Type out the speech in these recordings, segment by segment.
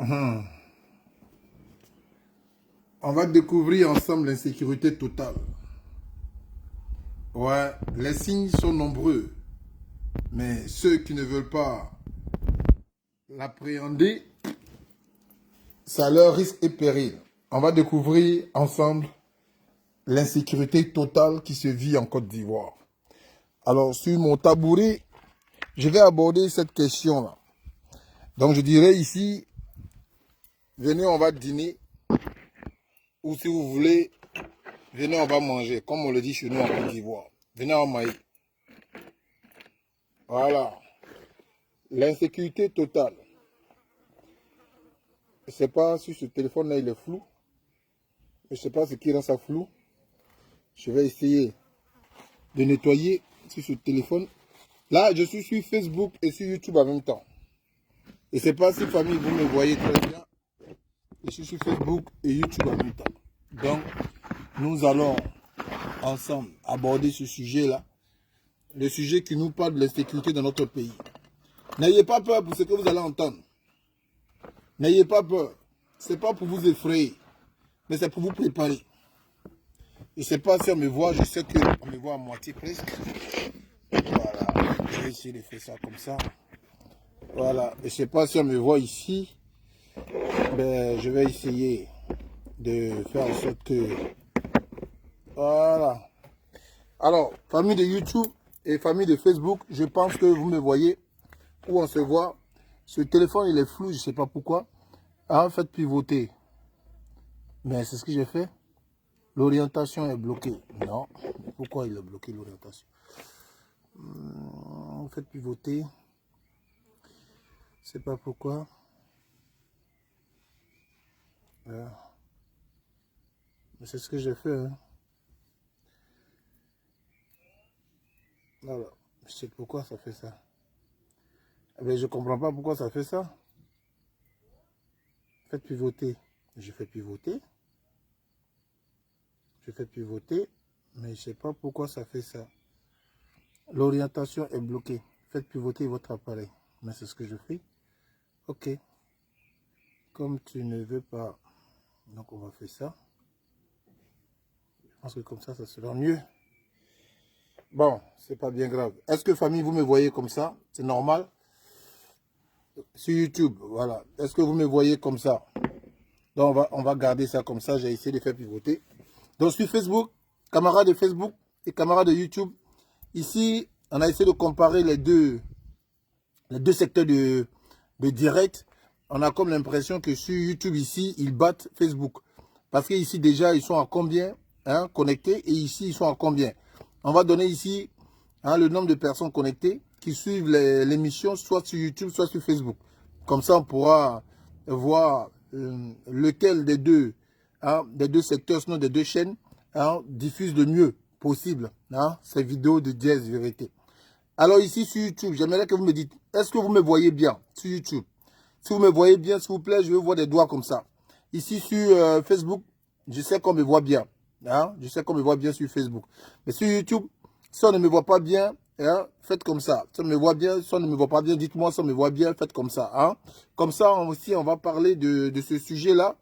Hum. On va découvrir ensemble l'insécurité totale. Ouais, les signes sont nombreux, mais ceux qui ne veulent pas l'appréhender, ça leur risque et péril. On va découvrir ensemble l'insécurité totale qui se vit en Côte d'Ivoire. Alors, sur mon tabouret, je vais aborder cette question-là. Donc, je dirais ici, venez, on va dîner, ou si vous voulez, venez, on va manger, comme on le dit chez nous en Côte d'Ivoire. Venez en maïs. Voilà. L'insécurité totale. Je ne sais pas si ce téléphone-là, il est flou. Je ne sais pas ce qui rend ça flou. Je vais essayer de nettoyer sur ce téléphone. Là, je suis sur Facebook et sur YouTube en même temps. Je ne sais pas si, famille, vous me voyez très bien. Je suis sur Facebook et YouTube en même temps. Donc, nous allons ensemble aborder ce sujet-là. Le sujet qui nous parle de l'insécurité dans notre pays. N'ayez pas peur pour ce que vous allez entendre. N'ayez pas peur. Ce n'est pas pour vous effrayer, mais c'est pour vous préparer. Je ne sais pas si on me voit, je sais qu'on me voit à moitié presque. Voilà, je vais essayer de faire ça comme ça. Voilà, je ne sais pas si on me voit ici. Ben, je vais essayer de faire en sorte que... Voilà. Alors, famille de YouTube et famille de Facebook, je pense que vous me voyez où on se voit. Ce téléphone, il est flou, je ne sais pas pourquoi. Ah, faites pivoter. Mais c'est ce que j'ai fait. L'orientation est bloquée. Non. Pourquoi il est bloqué, l'orientation? Faites pivoter. Je ne sais pas pourquoi. Mais c'est ce que j'ai fait. Hein. Voilà. Je sais pourquoi ça fait ça. Mais je ne comprends pas pourquoi ça fait ça. Faites pivoter. Je fais pivoter. Je fais pivoter. Mais je ne sais pas pourquoi ça fait ça. L'orientation est bloquée. Faites pivoter votre appareil. Mais c'est ce que je fais. Ok. Comme tu ne veux pas. Donc on va faire ça. Je pense que comme ça sera mieux. Bon, c'est pas bien grave. Est-ce que famille, vous me voyez comme ça? C'est normal? Sur YouTube, voilà. Est-ce que vous me voyez comme ça? Donc on va garder ça comme ça. J'ai essayé de faire pivoter. Donc sur Facebook, camarades de Facebook et camarades de YouTube, ici, on a essayé de comparer les deux secteurs de direct. On a comme l'impression que sur YouTube, ici, ils battent Facebook. Parce qu'ici, déjà, ils sont à combien connectés et ici, ils sont à combien? On va donner ici le nombre de personnes connectées qui suivent l'émission, soit sur YouTube, soit sur Facebook. Comme ça, on pourra voir lequel des deux secteurs, sinon des deux chaînes, diffuse le mieux possible ces vidéos de Dièse Vérité. Alors ici sur YouTube, j'aimerais que vous me dites, est-ce que vous me voyez bien sur YouTube? Si vous me voyez bien, s'il vous plaît, je veux voir des doigts comme ça. Ici sur Facebook, je sais qu'on me voit bien. Je sais qu'on me voit bien sur Facebook. Mais sur YouTube, si on ne me voit pas bien, faites comme ça. Si on me voit bien, si on ne me voit pas bien, dites-moi si on me voit bien, faites comme ça. Comme ça aussi, on va parler de ce sujet-là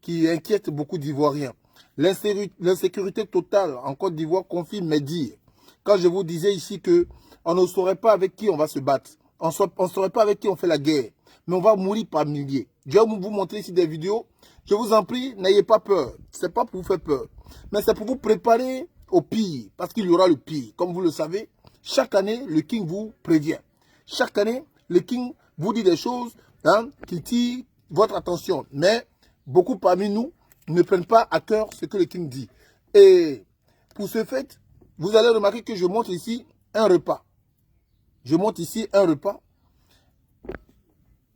qui inquiète beaucoup d'Ivoiriens. L'insécurité totale en Côte d'Ivoire confirme mes dires. Quand je vous disais ici que on ne saurait pas avec qui on va se battre. On ne saurait pas avec qui on fait la guerre. Mais on va mourir par milliers. Je vais vous montrer ici des vidéos. Je vous en prie, n'ayez pas peur. Ce n'est pas pour vous faire peur. Mais c'est pour vous préparer au pire. Parce qu'il y aura le pire. Comme vous le savez, chaque année, le King vous prévient. Chaque année, le King vous dit des choses qui tirent votre attention. Mais beaucoup parmi nous ne prennent pas à cœur ce que le King dit. Et pour ce fait, vous allez remarquer que je montre ici un repas. Je montre ici un repas.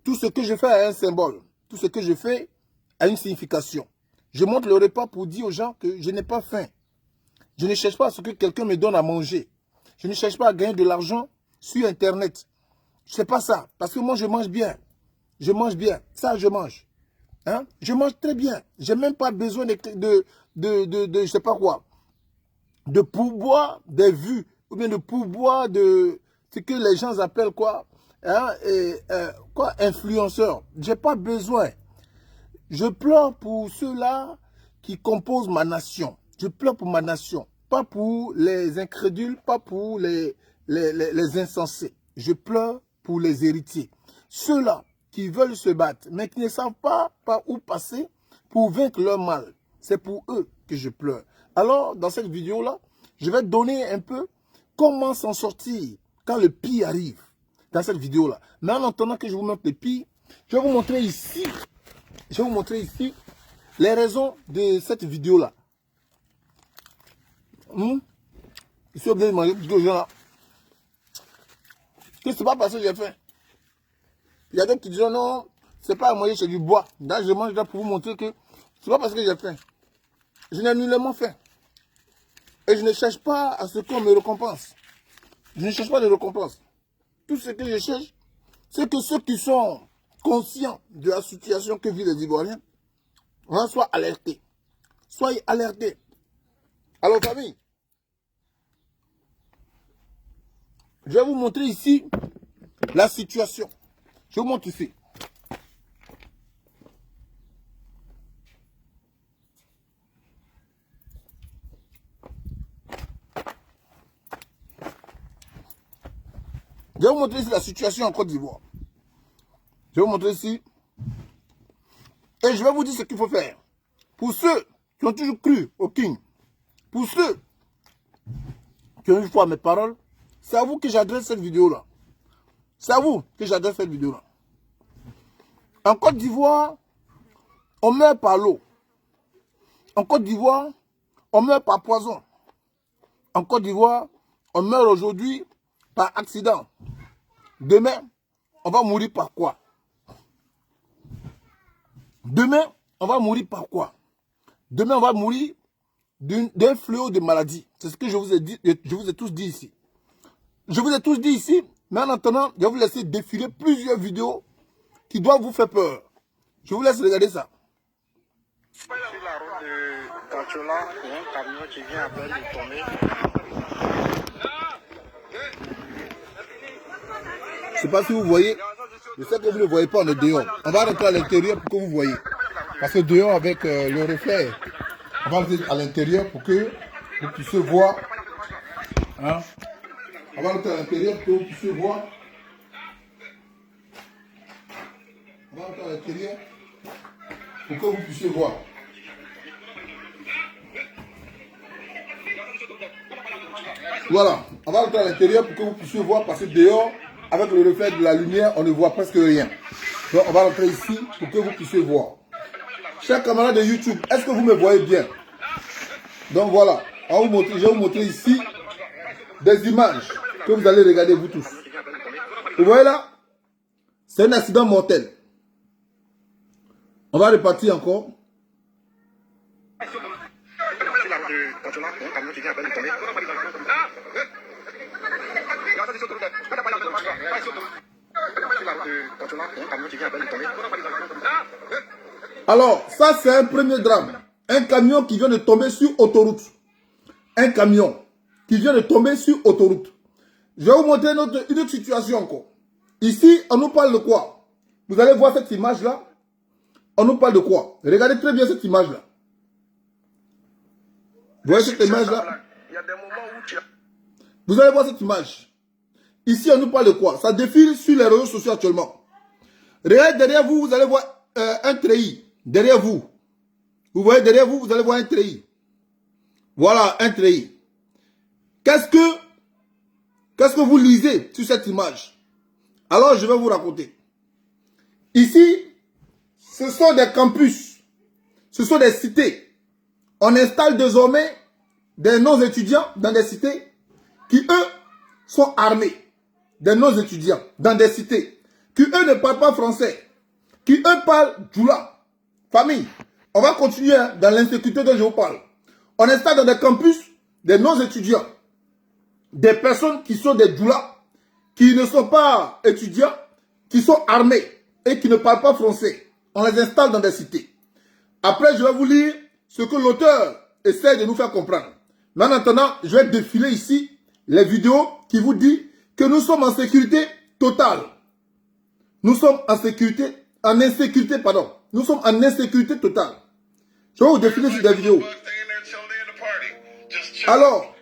Tout ce que je fais a un symbole. Tout ce que je fais a une signification. Je montre le repas pour dire aux gens que je n'ai pas faim. Je ne cherche pas à ce que quelqu'un me donne à manger. Je ne cherche pas à gagner de l'argent sur Internet. Je ne sais pas ça. Parce que moi, je mange bien. Je mange bien. Ça, je mange. Je mange très bien. Je n'ai même pas besoin de je ne sais pas quoi. De pourboire des vues. Ou bien de pourboire de ce que les gens appellent quoi? Influenceur. Je n'ai pas besoin. Je pleure pour ceux-là qui composent ma nation. Je pleure pour ma nation. Pas pour les incrédules, pas pour les insensés. Je pleure pour les héritiers. Ceux-là qui veulent se battre, mais qui ne savent pas par où passer pour vaincre leur mal. C'est pour eux que je pleure. Alors, dans cette vidéo-là, je vais donner un peu comment s'en sortir quand le pire arrive. Dans cette vidéo-là. Mais en attendant que je vous montre le pire, je vais vous montrer ici. Je vais vous montrer ici les raisons de cette vidéo-là. Je suis obligé de manger plutôt gens là. Que c'est pas parce que j'ai faim. Il y a d'autres qui disent non, c'est pas à manger, c'est du bois. Là, je mange là pour vous montrer que c'est pas parce que j'ai faim. Je n'ai nullement faim. Et je ne cherche pas à ce qu'on me récompense. Je ne cherche pas de récompense. Tout ce que je cherche, c'est que ceux qui sont conscients de la situation que vivent les Ivoiriens soient alertés. Soyez alertés. Alors, famille, je vais vous montrer ici la situation. Je vous montre ici. Je vais vous montrer ici la situation en Côte d'Ivoire. Je vais vous montrer ici. Et je vais vous dire ce qu'il faut faire. Pour ceux qui ont toujours cru au King, pour ceux qui ont eu foi à mes paroles, c'est à vous que j'adresse cette vidéo-là. C'est à vous que j'adresse cette vidéo-là. En Côte d'Ivoire, on meurt par l'eau. En Côte d'Ivoire, on meurt par poison. En Côte d'Ivoire, on meurt aujourd'hui par accident. Demain, on va mourir par quoi? Demain, on va mourir par quoi? Demain, on va mourir d'un fléau de maladie. C'est ce que je vous ai dit, je vous ai tous dit ici. Je vous ai tous dit ici, mais en attendant, je vais vous laisser défiler plusieurs vidéos qui doivent vous faire peur. Je vous laisse regarder ça. Sur la route de Kachola, il y a un camion qui vient à peine de tomber. Je ne sais pas si vous voyez. Je sais que vous ne le voyez pas, on est dehors. On va rentrer à l'intérieur pour que vous voyez. Parce que dehors, avec le reflet, on va rentrer à l'intérieur pour que vous puissiez voir. Hein? On va rentrer à l'intérieur pour que vous puissiez voir. On va rentrer à l'intérieur pour que vous puissiez voir. Voilà, on va rentrer à l'intérieur pour que vous puissiez voir parce que dehors, avec le reflet de la lumière, on ne voit presque rien. Donc on va rentrer ici pour que vous puissiez voir. Chers camarades de YouTube, est-ce que vous me voyez bien? Donc voilà, je vais vous montrer ici des images que vous allez regarder vous tous. Vous voyez là? C'est un accident mortel. On va repartir encore. Alors, ça c'est un premier drame. Un camion qui vient de tomber sur autoroute. Un camion qui vient de tomber sur autoroute. Je vais vous montrer une autre situation encore. Ici, on nous parle de quoi? Vous allez voir cette image-là. On nous parle de quoi? Regardez très bien cette image-là. Vous voyez cette image-là? Vous allez voir cette image. Ici, on nous parle de quoi? Ça défile sur les réseaux sociaux actuellement. Regardez derrière vous, vous allez voir un treillis. Derrière vous. Vous voyez derrière vous, vous allez voir un treillis. Voilà, un treillis. Qu'est-ce que vous lisez sur cette image? Alors, je vais vous raconter. Ici, ce sont des campus. Ce sont des cités. On installe désormais des non-étudiants dans des cités qui, eux, sont armés. Des non-étudiants dans des cités qui, eux, ne parlent pas français. Qui, eux, parlent djoula. Famille, on va continuer dans l'insécurité dont je vous parle. On installe dans des campus des non-étudiants. Des personnes qui sont des djoulas, qui ne sont pas étudiants, qui sont armés et qui ne parlent pas français. On les installe dans des cités. Après, je vais vous lire ce que l'auteur essaie de nous faire comprendre. Mais en attendant, je vais défiler ici les vidéos qui vous disent que nous sommes en sécurité totale. Nous sommes en sécurité, en insécurité, pardon, Nous sommes en insécurité totale. Je vais vous défiler sur des vidéos. Alors,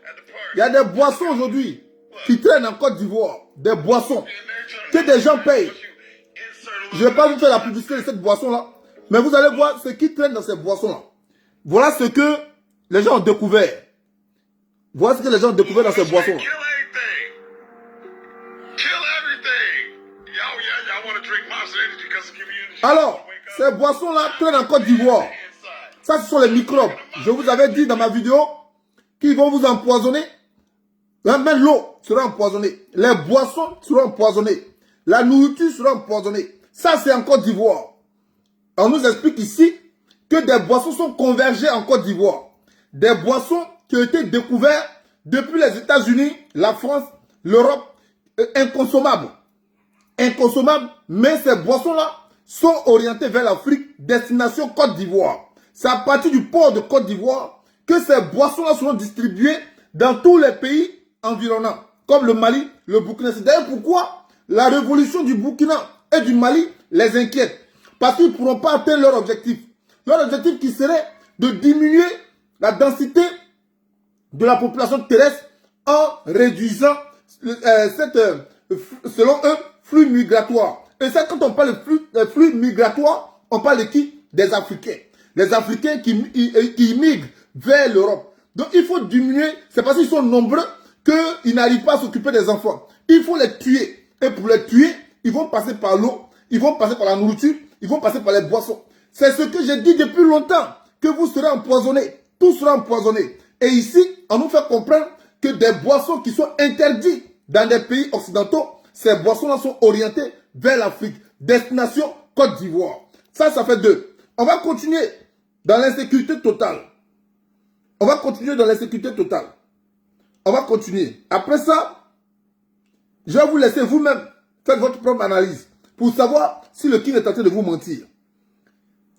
il y a des boissons aujourd'hui qui traînent en Côte d'Ivoire. Des boissons que des gens payent. Je ne vais pas vous faire la publicité de cette boisson-là. Mais vous allez voir ce qui traîne dans ces boissons-là. Voilà ce que les gens ont découvert. Voilà ce que les gens ont découvert dans ces boissons-là. Alors, ces boissons-là traînent en Côte d'Ivoire. Ça, ce sont les microbes. Je vous avais dit dans ma vidéo qu'ils vont vous empoisonner. Même l'eau sera empoisonnée. Les boissons seront empoisonnées. La nourriture sera empoisonnée. Ça, c'est en Côte d'Ivoire. On nous explique ici que des boissons sont convergées en Côte d'Ivoire. Des boissons qui ont été découvertes depuis les États-Unis, la France, l'Europe, inconsommables. Inconsommables, mais ces boissons-là sont orientées vers l'Afrique, destination Côte d'Ivoire. C'est à partir du port de Côte d'Ivoire que ces boissons-là seront distribuées dans tous les pays environnants, comme le Mali, le Burkina. C'est d'ailleurs pourquoi la révolution du Burkina et du Mali les inquiète. Parce qu'ils ne pourront pas atteindre leur objectif. Leur objectif qui serait de diminuer la densité de la population terrestre en réduisant selon eux, flux migratoire. Et ça, quand on parle de flux migratoire, on parle de qui? Des Africains. Les Africains qui immigrent vers l'Europe. Donc il faut diminuer, c'est parce qu'ils sont nombreux qu'ils n'arrivent pas à s'occuper des enfants. Il faut les tuer. Et pour les tuer, ils vont passer par l'eau, ils vont passer par la nourriture, ils vont passer par les boissons. C'est ce que j'ai dit depuis longtemps, que vous serez empoisonnés. Tout sera empoisonné. Et ici, on nous fait comprendre que des boissons qui sont interdites dans des pays occidentaux, ces boissons-là sont orientées vers l'Afrique. Destination Côte d'Ivoire. Ça fait 2. On va continuer dans l'insécurité totale. On va continuer dans l'insécurité totale. On va continuer. Après ça, je vais vous laisser vous-même faire votre propre analyse pour savoir si le king est en train de vous mentir.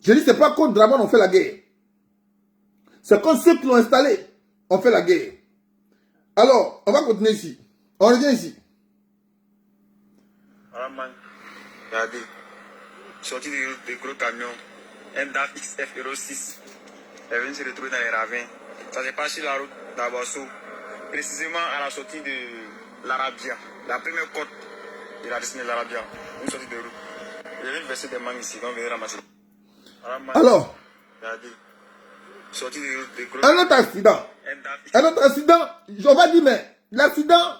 Je dis, c'est pas contre Draman on fait la guerre. C'est contre ceux qui l'ont installé, on fait la guerre. Alors, on va continuer ici. On revient ici. Voilà, man. Regardez. Sorti des gros camions. Un DAF XF Euro 6. Elle est venue se retrouver dans les ravins. Ça s'est passé sur la route d'Abasso. Précisément à la sortie de l'Arabia. La première côte de la destinée de l'Arabia. Une sortie de route. Je viens de verser des mangues ici. On vient ramasser. Voilà, man. Alors, regardez. Sorti des gros un autre accident. Un autre accident, on va dire, mais l'accident,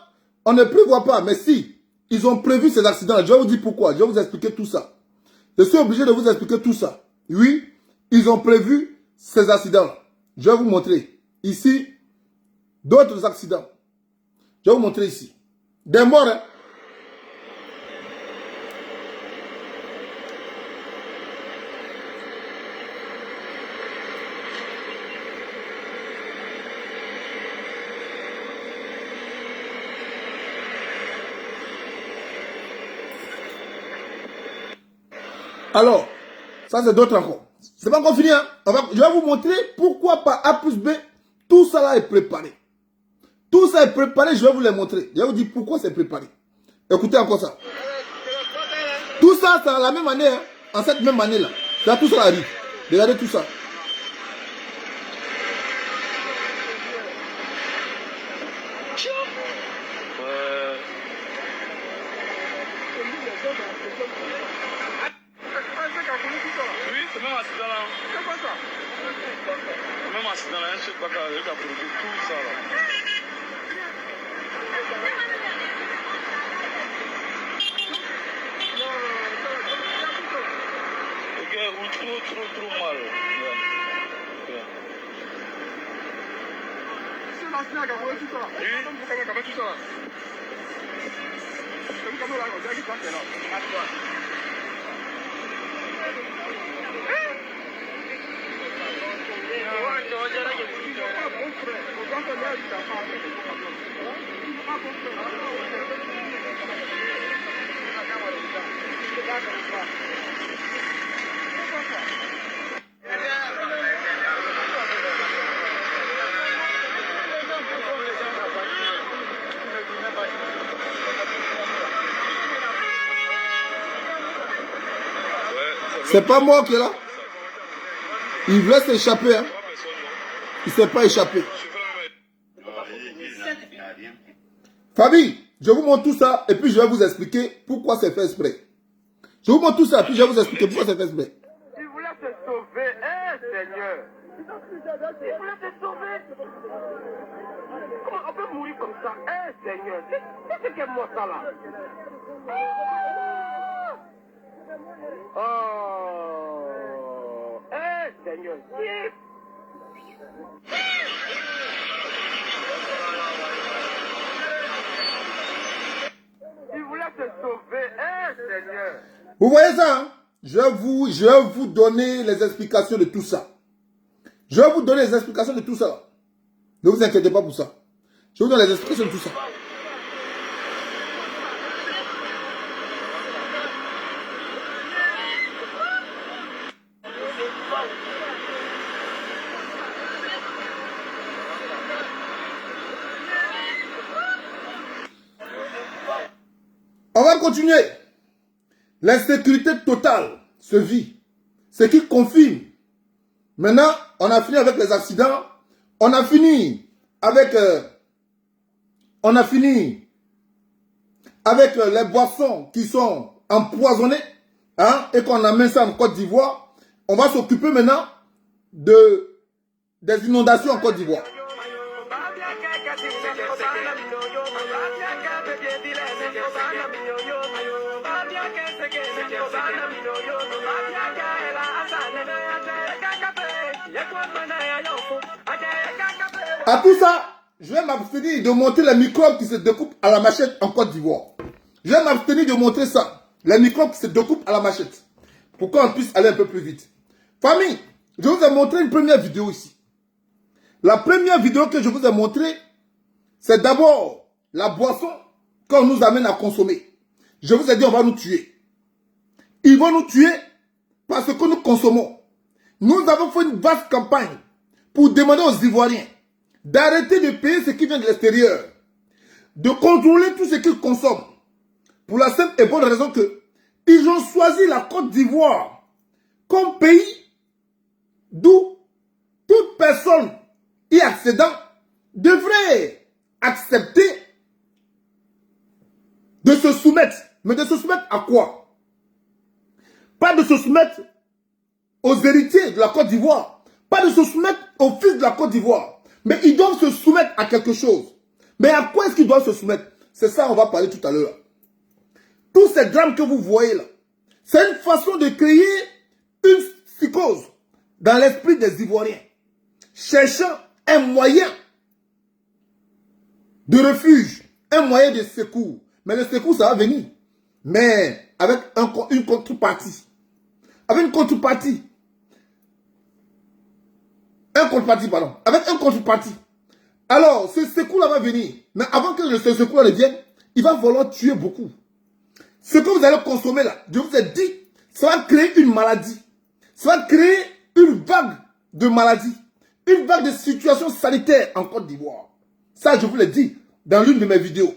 on ne prévoit pas. Mais si, ils ont prévu ces accidents. Je vais vous dire pourquoi. Je vais vous expliquer tout ça. Je suis obligé de vous expliquer tout ça. Oui, ils ont prévu ces accidents. Je vais vous montrer. Ici, d'autres accidents. Je vais vous montrer ici. Des morts, hein. Alors, ça c'est d'autres encore. C'est pas encore fini, hein? Je vais vous montrer pourquoi par A plus B, tout ça là est préparé. Tout ça est préparé, je vais vous les montrer. Je vais vous dire pourquoi c'est préparé. Écoutez encore ça. Tout ça, c'est dans la même année, hein? En cette même année là. Là, tout ça arrive. Regardez tout ça. Oui, c'est même accident là. C'est quoi ça? Même accident là, un chef qui a produit tout ça là. Ok, oui, trop mal. C'est l'accident qui a produit tout ça. Oui, c'est comme tout ça là. C'est comme là, on dirait qu'il passe là. C'est pas moi qui est là. Il voulait s'échapper. Hein. Il ne s'est pas échappé. Famille, je vous montre tout ça et puis je vais vous expliquer pourquoi c'est fait exprès. Je vous montre tout ça et puis je vais vous expliquer pourquoi c'est fait exprès. Il voulait te sauver, hein, Seigneur. Il voulait te sauver. Comment on peut mourir comme ça, hein, Seigneur? C'est que moi ça là. Oh, hein, Seigneur. Il voulait te sauver, hein, Seigneur. Vous voyez ça, hein? Je vais vous donner les explications de tout ça. Je vais vous donner les explications de tout ça. Ne vous inquiétez pas pour ça. Je vous donne les explications de tout ça. On va continuer. L'insécurité totale se vit. Ce qui confirme. Maintenant, on a fini avec les accidents. On a fini avec les boissons qui sont empoisonnées. Hein, et qu'on amène ça en Côte d'Ivoire. On va s'occuper maintenant des inondations en Côte d'Ivoire. À tout ça, je vais m'abstenir de montrer les microbes qui se découpent à la machette en Côte d'Ivoire. Je vais m'abstenir de montrer ça. Les microbes qui se découpent à la machette. Pour qu'on puisse aller un peu plus vite. Famille, je vous ai montré une première vidéo ici. La première vidéo que je vous ai montrée, c'est d'abord la boisson qu'on nous amène à consommer. Je vous ai dit, on va nous tuer. Ils vont nous tuer parce que nous consommons. Nous avons fait une vaste campagne pour demander aux Ivoiriens d'arrêter de payer ce qui vient de l'extérieur, de contrôler tout ce qu'ils consomment. Pour la simple et bonne raison que ils ont choisi la Côte d'Ivoire comme pays d'où toute personne y accédant devrait accepter de se soumettre. Mais de se soumettre à quoi? Pas de se soumettre aux héritiers de la Côte d'Ivoire. Pas de se soumettre aux fils de la Côte d'Ivoire. Mais ils doivent se soumettre à quelque chose. Mais à quoi est-ce qu'ils doivent se soumettre? C'est ça, on va parler tout à l'heure. Tous ces drames que vous voyez là, c'est une façon de créer une psychose dans l'esprit des Ivoiriens, cherchant un moyen de refuge, un moyen de secours. Mais le secours, ça va venir. Mais avec une contrepartie. Avec une contrepartie. Avec un contrepartie. Alors, ce secours-là va venir. Mais avant que ce secours-là ne vienne, il va falloir tuer beaucoup. Ce que vous allez consommer là, je vous ai dit, ça va créer une maladie. Ça va créer une vague de maladies. Une vague de situations sanitaires en Côte d'Ivoire. Ça, je vous l'ai dit dans l'une de mes vidéos.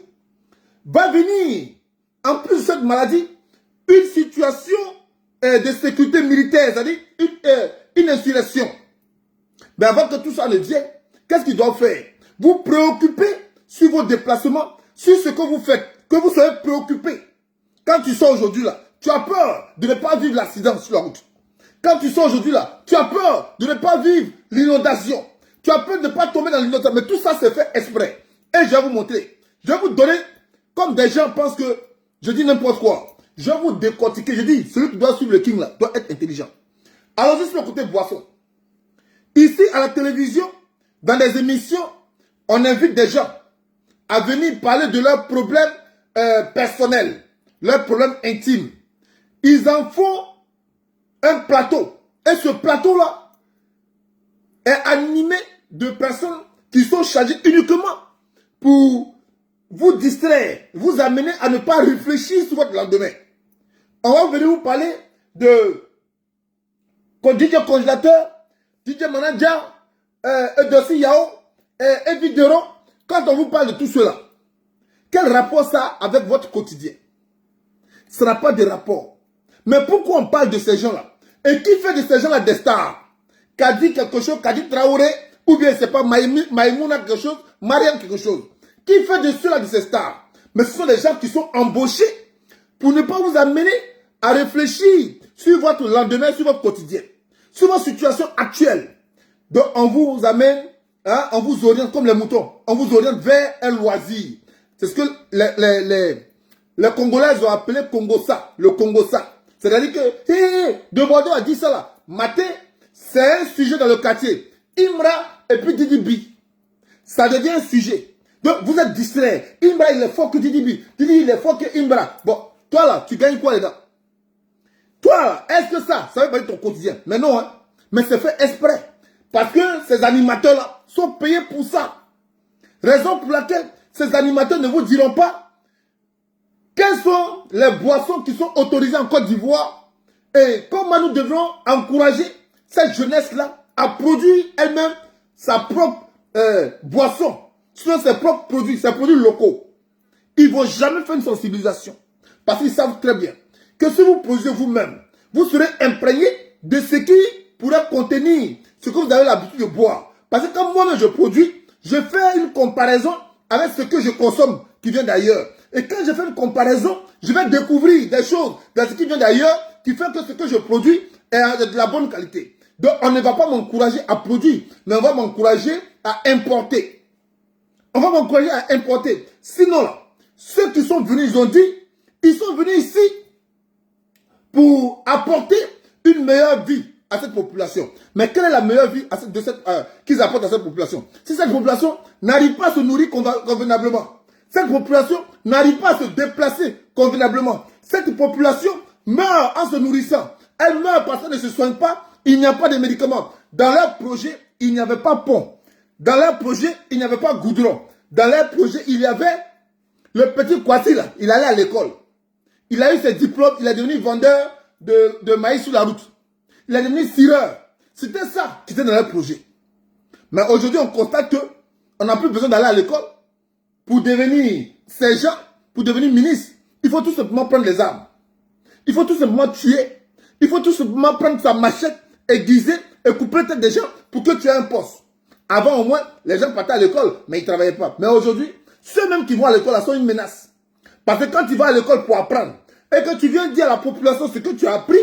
Va venir, en plus de cette maladie, une situation de sécurité militaire, c'est-à-dire une insurrection. Mais avant que tout ça ne vienne, qu'est-ce qu'ils doivent faire? Vous préoccuper sur vos déplacements, sur ce que vous faites, que vous soyez préoccupé. Quand tu sors aujourd'hui là, tu as peur de ne pas vivre l'accident sur la route. Quand tu sors aujourd'hui là, tu as peur de ne pas vivre l'inondation. Tu as peur de ne pas tomber dans l'inondation. Mais tout ça c'est fait exprès. Et je vais vous montrer. Je vais vous donner, comme des gens pensent que je dis n'importe quoi. Je vais vous décortiquer. Je dis, celui qui doit suivre le king là, doit être intelligent. Alors juste le côté boisson. Ici à la télévision, dans des émissions, on invite des gens à venir parler de leurs problèmes personnels, leurs problèmes intimes. Ils en font un plateau. Et ce plateau-là est animé de personnes qui sont chargées uniquement pour vous distraire, vous amener à ne pas réfléchir sur votre lendemain. On va venir vous parler de DJ Congélateur, DJ Manager, Dossi Yao, et Vidéo. Quand on vous parle de tout cela, quel rapport ça a avec votre quotidien? Ce n'a pas de rapport. Mais pourquoi on parle de ces gens-là? Et qui fait de ces gens-là des stars? Kadi quelque chose, Kadi Traoré, ou bien c'est pas Maïmouna quelque chose, Mariam quelque chose. Qui fait de ceux-là de ces stars? Mais ce sont des gens qui sont embauchés pour ne pas vous amener à réfléchir sur votre lendemain, sur votre quotidien, sur votre situation actuelle. Donc on vous amène, hein, on vous oriente comme les moutons, on vous oriente vers un loisir. C'est ce que les Congolais ont appelé Congossa, le Congossa. C'est-à-dire que, de Bordeaux a dit ça là. Matin, c'est un sujet dans le quartier. Imra et puis Didibi. Ça devient un sujet. Donc, vous êtes distrait. Imra, il est fort que Didibi. Didi, il est fort que Imra. Bon, toi là, tu gagnes quoi les gars? Toi là, est-ce que ça veut pas être ton quotidien? Mais non, hein. Mais c'est fait exprès. Parce que ces animateurs-là sont payés pour ça. Raison pour laquelle ces animateurs ne vous diront pas quelles sont les boissons qui sont autorisées en Côte d'Ivoire et comment nous devrons encourager cette jeunesse-là à produire elle-même sa propre boisson, selon ses propres produits, ses produits locaux. Ils ne vont jamais faire une sensibilisation parce qu'ils savent très bien que si vous produisez vous-même, vous serez imprégné de ce qui pourrait contenir ce que vous avez l'habitude de boire. Parce que quand moi-même je produis, je fais une comparaison avec ce que je consomme qui vient d'ailleurs. Et quand je fais une comparaison, je vais découvrir des choses dans ce qui vient d'ailleurs qui fait que ce que je produis est de la bonne qualité. Donc on ne va pas m'encourager à produire, mais on va m'encourager à importer. On va m'encourager à importer. Sinon là, ceux qui sont venus, ils ont dit, ils sont venus ici pour apporter une meilleure vie à cette population. Mais quelle est la meilleure vie qu'ils apportent à cette population? Si cette population n'arrive pas à se nourrir convenablement, cette population n'arrive pas à se déplacer convenablement, cette population meurt en se nourrissant, elle meurt parce qu'elle ne se soigne pas, il n'y a pas de médicaments. Dans leur projet, il n'y avait pas pont. Dans leur projet, il n'y avait pas goudron. Dans leur projet, il y avait le petit Kwasi là, il allait à l'école. Il a eu ses diplômes, il est devenu vendeur de maïs sur la route. Il est devenu cireur. C'était ça qui était dans leur projet. Mais aujourd'hui, on constate qu'on n'a plus besoin d'aller à l'école pour devenir sergent, pour devenir ministre. Il faut tout simplement prendre les armes. Il faut tout simplement tuer. Il faut tout simplement prendre sa machette, aiguiser et couper la tête des gens pour que tu aies un poste. Avant, au moins, les gens partaient à l'école, mais ils ne travaillaient pas. Mais aujourd'hui, ceux-mêmes qui vont à l'école sont une menace. Parce que quand tu vas à l'école pour apprendre et que tu viens dire à la population ce que tu as appris,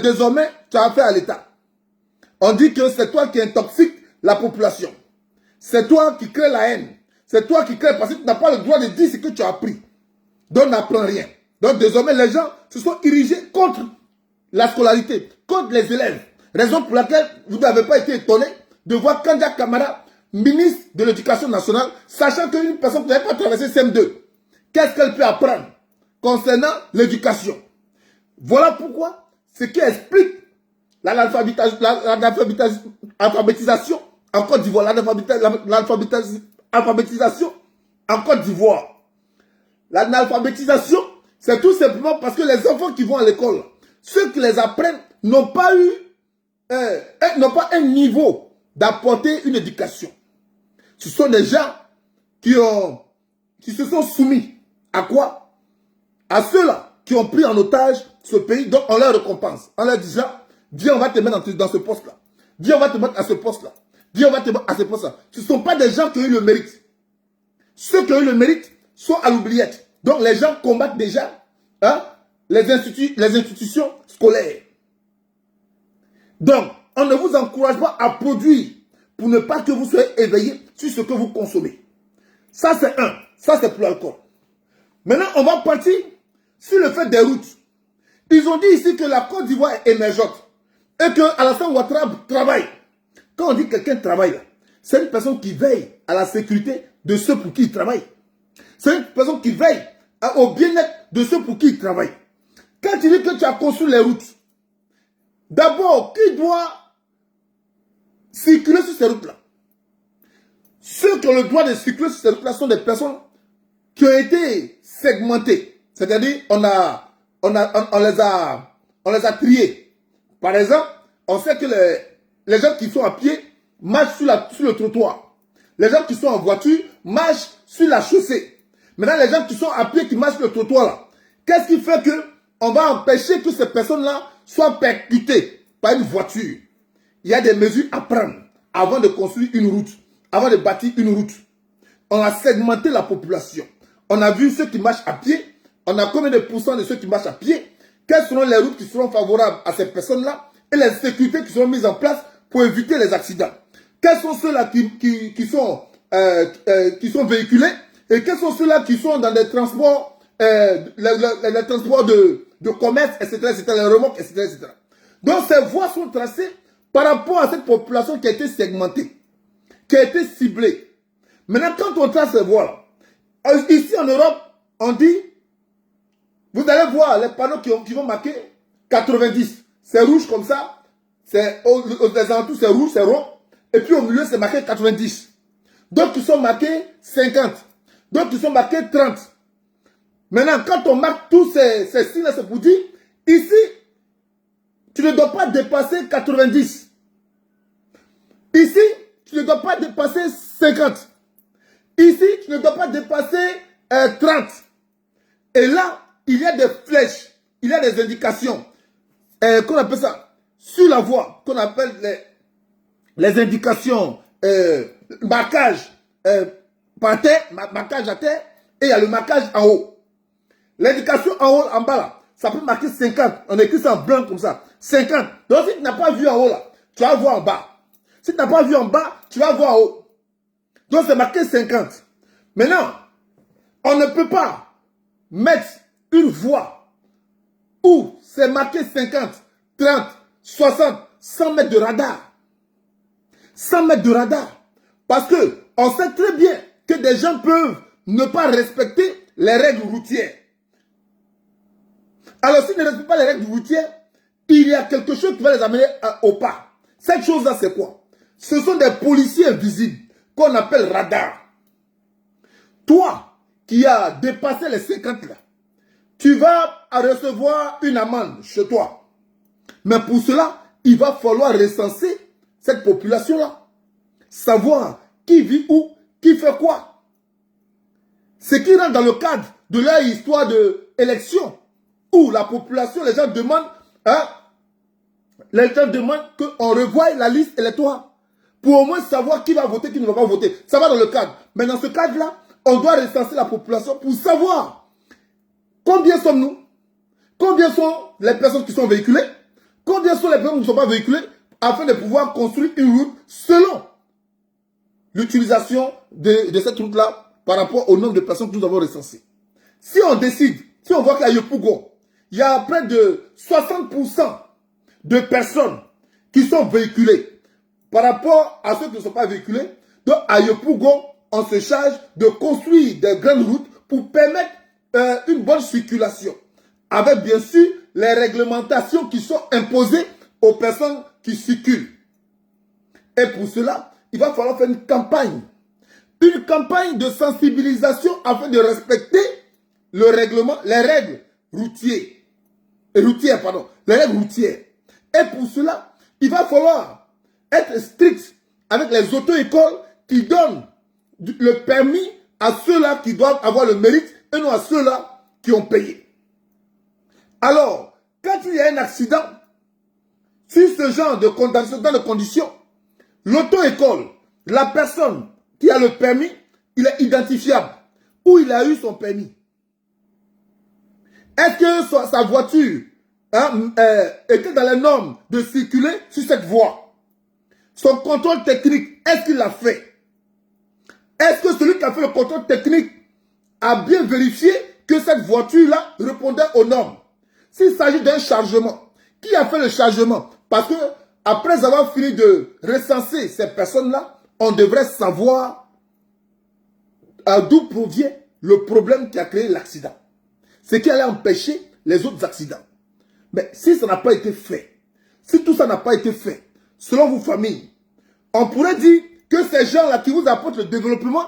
désormais, tu as affaire à l'État. On dit que c'est toi qui intoxiques la population. C'est toi qui crée la haine. C'est toi qui crée parce que tu n'as pas le droit de dire ce que tu as appris. Donc, n'apprends rien. Donc, désormais, les gens se sont érigés contre la scolarité, contre les élèves. Raison pour laquelle vous n'avez pas été étonné de voir Kandia Kamara, ministre de l'Éducation nationale, sachant qu'une personne qui n'avait pas traversé CM2, qu'est-ce qu'elle peut apprendre concernant l'éducation? Voilà pourquoi ce qui explique l'alphabétisation en Côte d'Ivoire. L'alphabétisation en Côte d'Ivoire. L'alphabétisation, c'est tout simplement parce que les enfants qui vont à l'école, ceux qui les apprennent, n'ont pas un niveau d'apporter une éducation. Ce sont des gens qui se sont soumis à quoi? À ceux-là qui ont pris en otage ce pays, donc on leur récompense. En leur disant, viens, on va te mettre dans ce poste-là. Viens, on va te mettre à ce poste-là. Viens, on va te mettre à ce poste-là. Ce ne sont pas des gens qui ont eu le mérite. Ceux qui ont eu le mérite sont à l'oubliette. Donc les gens combattent déjà les institutions scolaires. Donc, on ne vous encourage pas à produire pour ne pas que vous soyez éveillé sur ce que vous consommez. Ça, c'est un. Ça, c'est pour l'alcool. Maintenant, on va partir sur le fait des routes. Ils ont dit ici que la Côte d'Ivoire est émergente et que Alassane Ouattara travaille. Quand on dit que quelqu'un travaille, c'est une personne qui veille à la sécurité de ceux pour qui il travaille. C'est une personne qui veille au bien-être de ceux pour qui il travaille. Quand tu dis que tu as construit les routes, d'abord, qui doit circuler sur ces routes-là? Ceux qui ont le droit de circuler sur ces routes-là sont des personnes qui ont été segmentées. C'est-à-dire, on les a triés. Par exemple, on sait que les gens qui sont à pied marchent sur le trottoir. Les gens qui sont en voiture marchent sur la chaussée. Maintenant, les gens qui sont à pied, qui marchent sur le trottoir là, qu'est-ce qui fait que on va empêcher que ces personnes-là soit percuté par une voiture, il y a des mesures à prendre avant de construire une route, avant de bâtir une route. On a segmenté la population. On a vu ceux qui marchent à pied. On a combien de pourcents de ceux qui marchent à pied? Quelles seront les routes qui seront favorables à ces personnes-là et les sécurités qui seront mises en place pour éviter les accidents? Quels sont ceux-là qui sont véhiculés et quels sont ceux-là qui sont dans des transports, les transports de commerce, etc., les remorques, etc. Donc ces voies sont tracées par rapport à cette population qui a été segmentée, qui a été ciblée. Maintenant, quand on trace ces voies-là, ici en Europe, on dit, vous allez voir les panneaux qui vont marquer 90. C'est rouge comme ça, aux alentours c'est rouge, c'est rond, et puis au milieu c'est marqué 90. D'autres qui sont marqués 50, d'autres qui sont marqués 30. Maintenant, quand on marque tous ces signes-là, c'est pour dire, ici, tu ne dois pas dépasser 90. Ici, tu ne dois pas dépasser 50. Ici, tu ne dois pas dépasser 30. Et là, il y a des flèches, il y a des indications, qu'on appelle ça, sur la voie, qu'on appelle les indications, marquage par terre, marquage à terre, et il y a le marquage en haut. L'indication en haut, en bas là, ça peut marquer 50. On écrit ça en blanc comme ça. 50. Donc si tu n'as pas vu en haut là, tu vas voir en bas. Si tu n'as pas vu en bas, tu vas voir en haut. Donc c'est marqué 50. Maintenant, on ne peut pas mettre une voie où c'est marqué 50, 30, 60, 100 mètres de radar. 100 mètres de radar. Parce que on sait très bien que des gens peuvent ne pas respecter les règles routières. Alors s'ils ne respectent pas les règles routières, il y a quelque chose qui va les amener au pas. Cette chose-là, c'est quoi? Ce sont des policiers invisibles qu'on appelle radar. Toi, qui as dépassé les 50 là, tu vas recevoir une amende chez toi. Mais pour cela, il va falloir recenser cette population-là. Savoir qui vit où, qui fait quoi. Ce qui rentre dans le cadre de leur histoire d'élection, où la population, les gens demandent, qu'on revoie la liste électorale. Pour au moins savoir qui va voter, qui ne va pas voter. Ça va dans le cadre. Mais dans ce cadre-là, on doit recenser la population pour savoir combien sommes-nous, combien sont les personnes qui sont véhiculées, combien sont les personnes qui ne sont pas véhiculées, afin de pouvoir construire une route selon l'utilisation de cette route-là par rapport au nombre de personnes que nous avons recensées. Si on décide, si on voit qu'à Yopougon, il y a près de 60% de personnes qui sont véhiculées par rapport à ceux qui ne sont pas véhiculés, donc à Yopougon, on se charge de construire des grandes routes pour permettre une bonne circulation, avec bien sûr les réglementations qui sont imposées aux personnes qui circulent. Et pour cela, il va falloir faire une campagne de sensibilisation afin de respecter le règlement, les règles routières. Les règles routières. Et pour cela, il va falloir être strict avec les auto-écoles qui donnent le permis à ceux-là qui doivent avoir le mérite et non à ceux-là qui ont payé. Alors, quand il y a un accident, sur ce genre de conditions, l'auto-école, la personne qui a le permis, il est identifiable. Où il a eu son permis. Est-ce que sa voiture était dans les normes de circuler sur cette voie? Son contrôle technique, est-ce qu'il l'a fait? Est-ce que celui qui a fait le contrôle technique a bien vérifié que cette voiture-là répondait aux normes? S'il s'agit d'un chargement, qui a fait le chargement? Parce que après avoir fini de recenser ces personnes-là, on devrait savoir d'où provient le problème qui a créé l'accident. Ce qui allait empêcher les autres accidents. Mais si ça n'a pas été fait, si tout ça n'a pas été fait, selon vos familles, on pourrait dire que ces gens-là qui vous apportent le développement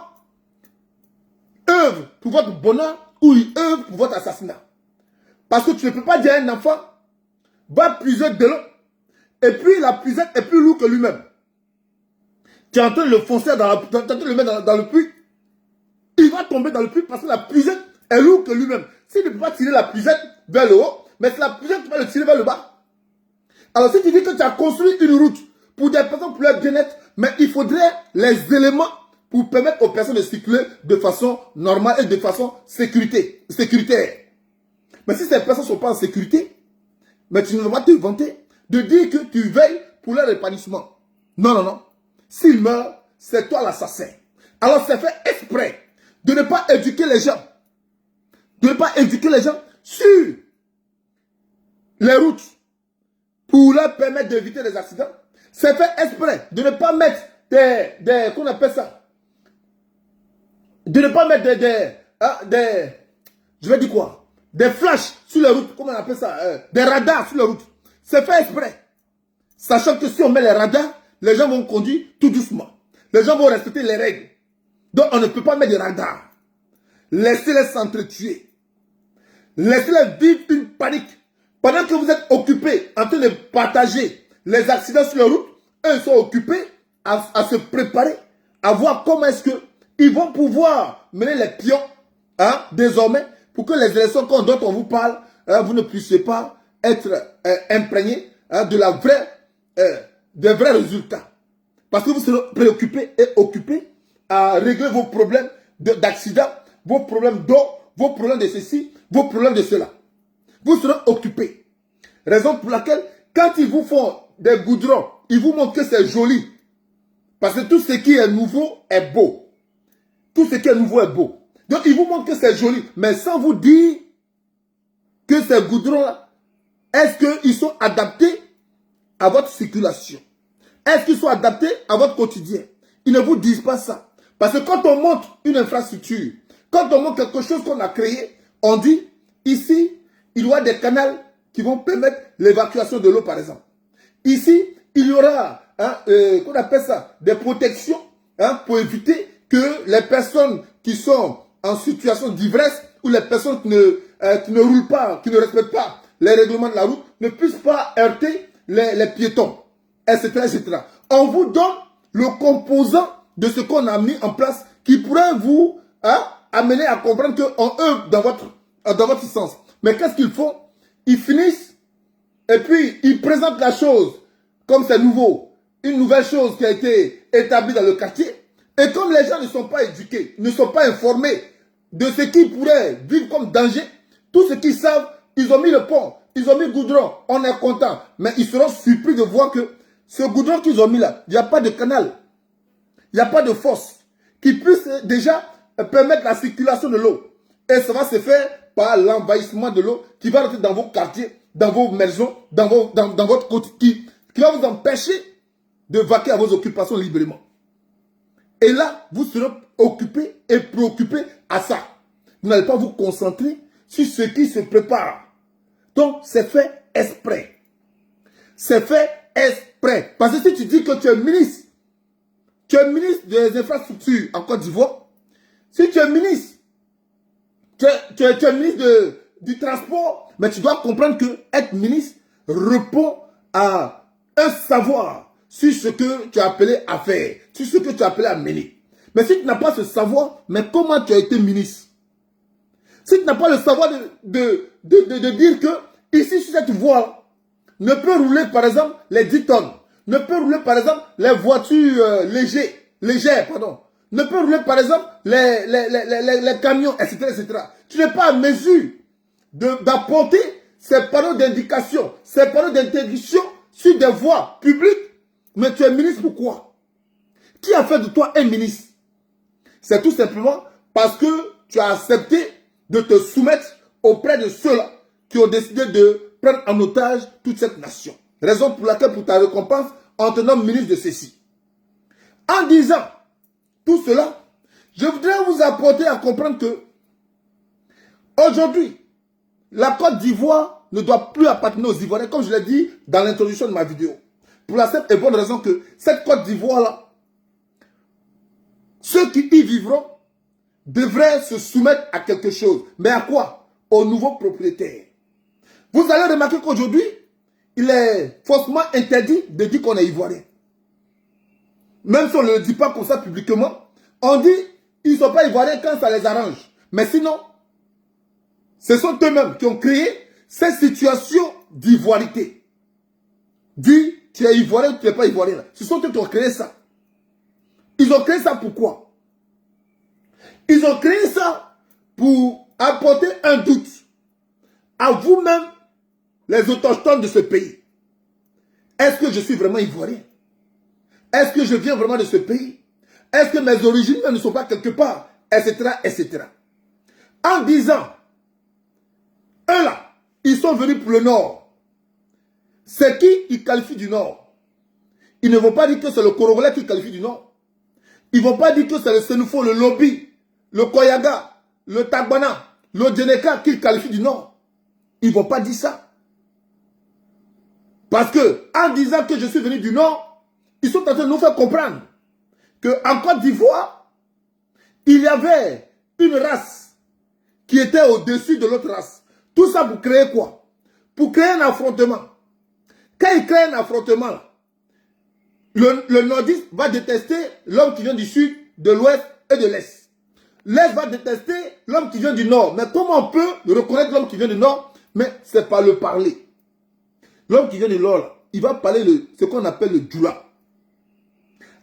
œuvrent pour votre bonheur ou ils œuvrent pour votre assassinat. Parce que tu ne peux pas dire à un enfant, va puiser de l'eau, et puis la puisette est plus lourde que lui-même. Tu es en train de le foncer, tu es en train de le mettre dans le puits. Il va tomber dans le puits parce que la puisette est lourde que lui-même. S'il ne peut pas tirer la puisette vers le haut, mais c'est la puisette qui va le tirer vers le bas. Alors si tu dis que tu as construit une route pour des personnes, pour leur bien-être, mais il faudrait les éléments pour permettre aux personnes de circuler de façon normale et de façon sécuritaire. Mais si ces personnes ne sont pas en sécurité, mais tu ne vas pas te vanter de dire que tu veilles pour leur épanouissement. Non, non, non. S'ils meurent, c'est toi l'assassin. Alors c'est fait exprès de ne pas éduquer les gens. De ne pas éduquer les gens sur les routes pour leur permettre d'éviter les accidents. C'est fait exprès de ne pas mettre qu'on appelle ça, de ne pas mettre je vais dire quoi, des flashs sur les routes, comment on appelle ça, des radars sur les routes. C'est fait exprès. Sachant que si on met les radars, les gens vont conduire tout doucement. Les gens vont respecter les règles. Donc on ne peut pas mettre de radars. Laissez-les s'entretuer. Laissez-les vivre une panique. Pendant que vous êtes occupés en train de partager les accidents sur la route, eux sont occupés à se préparer, à voir comment est-ce qu'ils vont pouvoir mener les pions, hein, désormais, pour que les élections dont on vous parle, vous ne puissiez pas être imprégnés, hein, des vrais résultats. Parce que vous serez préoccupés et occupés à régler vos problèmes d'accident, vos problèmes d'eau, vos problèmes de ceci, vos problèmes de cela. Vous serez occupés. Raison pour laquelle, quand ils vous font des goudrons, ils vous montrent que c'est joli. Parce que tout ce qui est nouveau est beau. Tout ce qui est nouveau est beau. Donc, ils vous montrent que c'est joli, mais sans vous dire que ces goudrons-là, est-ce qu'ils sont adaptés à votre circulation? Est-ce qu'ils sont adaptés à votre quotidien? Ils ne vous disent pas ça. Parce que quand on montre une infrastructure, quand on montre quelque chose qu'on a créé, on dit, ici, il y aura des canaux qui vont permettre l'évacuation de l'eau, par exemple. Ici, il y aura, hein, qu'on appelle ça, des protections, hein, pour éviter que les personnes qui sont en situation d'ivresse ou les personnes qui ne roulent pas, qui ne respectent pas les règlements de la route, ne puissent pas heurter les piétons, etc., etc. On vous donne le composant de ce qu'on a mis en place qui pourrait vous, hein, amener à comprendre qu'on œuvre dans votre sens. Mais qu'est-ce qu'ils font? Ils finissent et puis ils présentent la chose comme c'est nouveau, une nouvelle chose qui a été établie dans le quartier. Et comme les gens ne sont pas éduqués, ne sont pas informés de ce qui pourrait vivre comme danger, tout ce qu'ils savent, ils ont mis le pont, ils ont mis le goudron, on est content. Mais ils seront surpris de voir que ce goudron qu'ils ont mis là, il n'y a pas de canal, il n'y a pas de fosse qui puisse déjà permettre la circulation de l'eau. Et ça va se faire par l'envahissement de l'eau qui va rentrer dans vos quartiers, dans vos maisons, dans votre quotidien, qui va vous empêcher de vaquer à vos occupations librement. Et là, vous serez occupés et préoccupés à ça. Vous n'allez pas vous concentrer sur ce qui se prépare. Donc, c'est fait exprès. C'est fait exprès. Parce que si tu dis que tu es ministre des infrastructures en Côte d'Ivoire, si tu es ministre, tu es ministre du transport, mais tu dois comprendre que être ministre répond à un savoir sur ce que tu as appelé à faire, sur ce que tu as appelé à mener. Mais si tu n'as pas ce savoir, mais comment tu as été ministre? Si tu n'as pas le savoir de dire que ici, sur cette voie, ne peut rouler par exemple les 10 tonnes, ne peut rouler par exemple les voitures légères, ne peut rouler par exemple les camions, etc., etc. Tu n'es pas à mesure d'apporter ces panneaux d'indication, ces panneaux d'interdiction sur des voies publiques. Mais tu es ministre pourquoi? Qui a fait de toi un ministre? C'est tout simplement parce que tu as accepté de te soumettre auprès de ceux-là qui ont décidé de prendre en otage toute cette nation. Raison pour laquelle, pour ta récompense, on te nomme ministre de ceci. En disant tout cela, je voudrais vous apporter à comprendre que aujourd'hui, la Côte d'Ivoire ne doit plus appartenir aux Ivoiriens, comme je l'ai dit dans l'introduction de ma vidéo. Pour la simple et bonne raison que cette Côte d'Ivoire-là, ceux qui y vivront devraient se soumettre à quelque chose. Mais à quoi? Aux nouveaux propriétaires. Vous allez remarquer qu'aujourd'hui, il est faussement interdit de dire qu'on est Ivoirien. Même si on ne le dit pas comme ça publiquement, on dit qu'ils ne sont pas Ivoiriens quand ça les arrange. Mais sinon, ce sont eux-mêmes qui ont créé cette situation d'ivoirité. Dis, tu es ivoirien ou tu n'es pas ivoirien. Là. Ce sont eux qui ont créé ça. Ils ont créé ça pourquoi? Ils ont créé ça pour apporter un doute à vous-même, les autochtones de ce pays. Est-ce que je suis vraiment ivoirien? Est-ce que je viens vraiment de ce pays? Est-ce que mes origines ne sont pas quelque part? Etc. etc. En disant, eux là, ils sont venus pour le Nord. C'est qui ils qualifient du Nord? Ils ne vont pas dire que c'est le Congolais qui qualifie du Nord. Ils ne vont pas dire que c'est le Sénoufo, le Lobby, le Koyaga, le Tagbana, le Djeneka qui qualifie du Nord. Ils ne vont pas dire ça. Parce que, en disant que je suis venu du Nord, ils sont en train de nous faire comprendre qu'en Côte d'Ivoire, il y avait une race qui était au-dessus de l'autre race. Tout ça pour créer quoi? Pour créer un affrontement. Quand ils créent un affrontement, le nordiste va détester l'homme qui vient du sud, de l'ouest et de l'est. L'est va détester l'homme qui vient du nord. Mais comment on peut reconnaître l'homme qui vient du nord? Mais c'est par le parler. L'homme qui vient du nord, il va parler ce qu'on appelle le djoula.